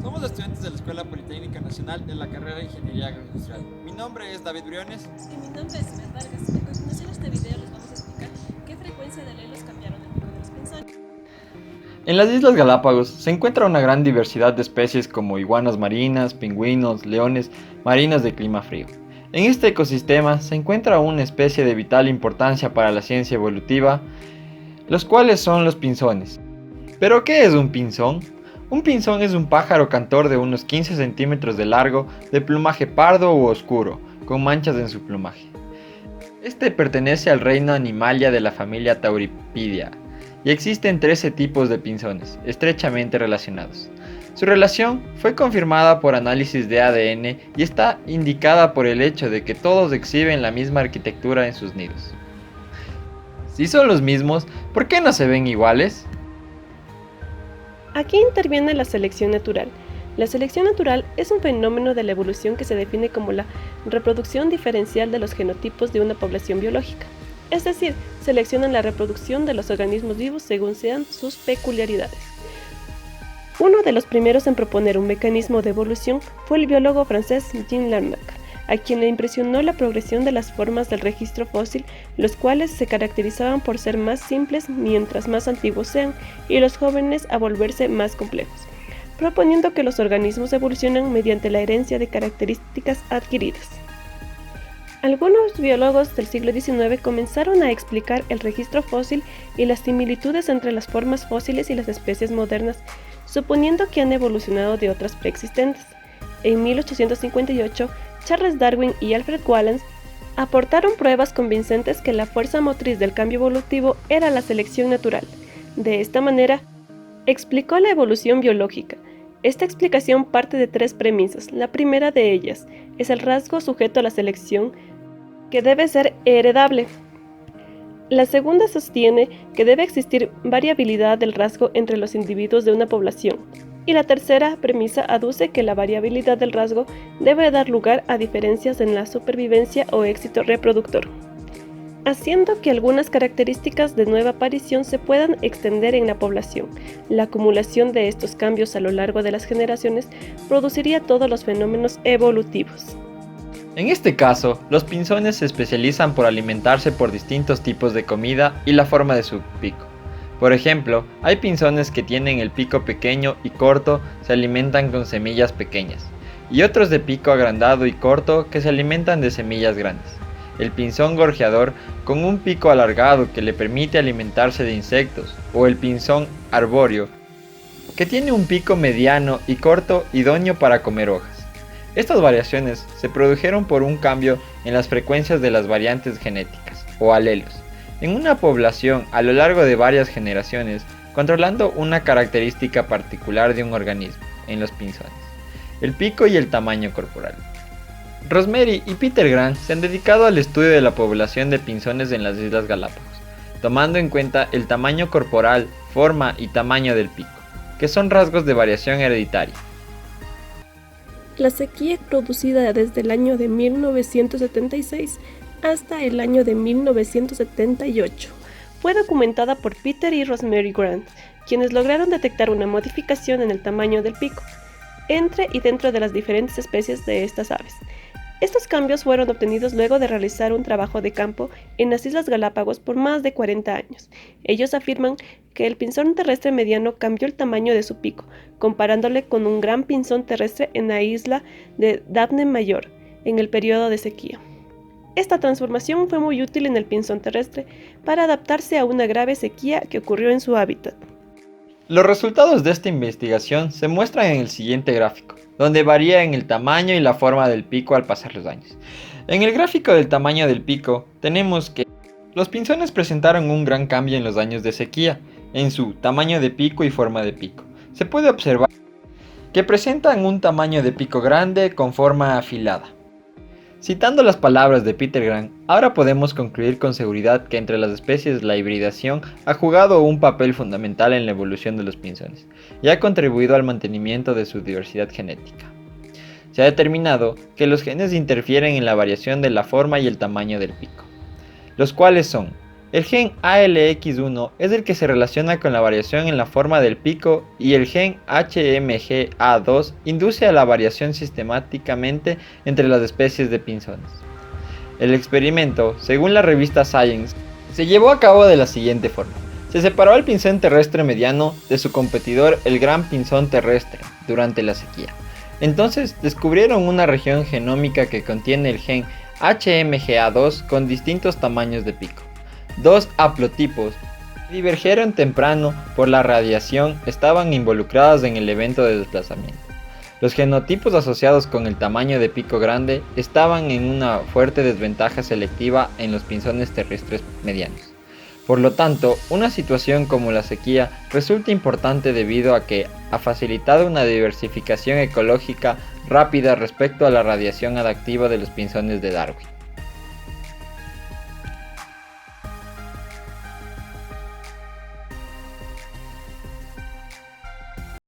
Somos estudiantes de la Escuela Politécnica Nacional de la carrera de Ingeniería Agroindustrial. Mi nombre es David Briones. Y mi nombre es Beth Vargas. A continuación de este video les vamos a explicar qué frecuencia de alelos cambiaron el pico de los pinzones. En las Islas Galápagos se encuentra una gran diversidad de especies como iguanas marinas, pingüinos, leones marinos de clima frío. En este ecosistema se encuentra una especie de vital importancia para la ciencia evolutiva, los cuales son los pinzones. ¿Pero qué es un pinzón? Un pinzón es un pájaro cantor de unos 15 centímetros de largo, de plumaje pardo u oscuro, con manchas en su plumaje. Este pertenece al reino Animalia de la familia Tauripidia, y existen 13 tipos de pinzones, estrechamente relacionados. Su relación fue confirmada por análisis de ADN y está indicada por el hecho de que todos exhiben la misma arquitectura en sus nidos. Si son los mismos, ¿por qué no se ven iguales? Aquí interviene la selección natural. La selección natural es un fenómeno de la evolución que se define como la reproducción diferencial de los genotipos de una población biológica. Es decir, seleccionan la reproducción de los organismos vivos según sean sus peculiaridades. Uno de los primeros en proponer un mecanismo de evolución fue el biólogo francés Jean Lamarck, a quien le impresionó la progresión de las formas del registro fósil, los cuales se caracterizaban por ser más simples mientras más antiguos sean, y los jóvenes a volverse más complejos, proponiendo que los organismos evolucionan mediante la herencia de características adquiridas. Algunos biólogos del siglo XIX comenzaron a explicar el registro fósil y las similitudes entre las formas fósiles y las especies modernas, suponiendo que han evolucionado de otras preexistentes. En 1858, Charles Darwin y Alfred Wallace aportaron pruebas convincentes que la fuerza motriz del cambio evolutivo era la selección natural. De esta manera, explicó la evolución biológica. Esta explicación parte de tres premisas. La primera de ellas es el rasgo sujeto a la selección, que debe ser heredable. La segunda sostiene que debe existir variabilidad del rasgo entre los individuos de una población. Y la tercera premisa aduce que la variabilidad del rasgo debe dar lugar a diferencias en la supervivencia o éxito reproductor, haciendo que algunas características de nueva aparición se puedan extender en la población. La acumulación de estos cambios a lo largo de las generaciones produciría todos los fenómenos evolutivos. En este caso, los pinzones se especializan por alimentarse por distintos tipos de comida y la forma de su pico. Por ejemplo, hay pinzones que tienen el pico pequeño y corto, se alimentan con semillas pequeñas, y otros de pico agrandado y corto que se alimentan de semillas grandes. El pinzón gorjeador con un pico alargado que le permite alimentarse de insectos, o el pinzón arbóreo, que tiene un pico mediano y corto idóneo para comer hojas. Estas variaciones se produjeron por un cambio en las frecuencias de las variantes genéticas, o alelos, en una población a lo largo de varias generaciones, controlando una característica particular de un organismo, en los pinzones: el pico y el tamaño corporal. Rosemary y Peter Grant se han dedicado al estudio de la población de pinzones en las Islas Galápagos, tomando en cuenta el tamaño corporal, forma y tamaño del pico, que son rasgos de variación hereditaria. La sequía producida desde el año de 1976 hasta el año de 1978 fue documentada por Peter y Rosemary Grant, quienes lograron detectar una modificación en el tamaño del pico, entre y dentro de las diferentes especies de estas aves. Estos cambios fueron obtenidos luego de realizar un trabajo de campo en las Islas Galápagos por más de 40 años. Ellos afirman que el pinzón terrestre mediano cambió el tamaño de su pico, comparándole con un gran pinzón terrestre en la isla de Daphne Mayor, en el periodo de sequía. Esta transformación fue muy útil en el pinzón terrestre para adaptarse a una grave sequía que ocurrió en su hábitat. Los resultados de esta investigación se muestran en el siguiente gráfico, donde varía en el tamaño y la forma del pico al pasar los años. En el gráfico del tamaño del pico tenemos que los pinzones presentaron un gran cambio en los años de sequía, en su tamaño de pico y forma de pico. Se puede observar que presentan un tamaño de pico grande con forma afilada. Citando las palabras de Peter Grant, ahora podemos concluir con seguridad que entre las especies la hibridación ha jugado un papel fundamental en la evolución de los pinzones y ha contribuido al mantenimiento de su diversidad genética. Se ha determinado que los genes interfieren en la variación de la forma y el tamaño del pico, los cuales son El gen ALX1 es el que se relaciona con la variación en la forma del pico y el gen HMGA2 induce a la variación sistemáticamente entre las especies de pinzones. El experimento, según la revista Science, se llevó a cabo de la siguiente forma. Se separó al pinzón terrestre mediano de su competidor, el gran pinzón terrestre, durante la sequía. Entonces descubrieron una región genómica que contiene el gen HMGA2 con distintos tamaños de pico. Dos haplotipos que divergieron temprano por la radiación estaban involucrados en el evento de desplazamiento. Los genotipos asociados con el tamaño de pico grande estaban en una fuerte desventaja selectiva en los pinzones terrestres medianos. Por lo tanto, una situación como la sequía resulta importante debido a que ha facilitado una diversificación ecológica rápida respecto a la radiación adaptativa de los pinzones de Darwin.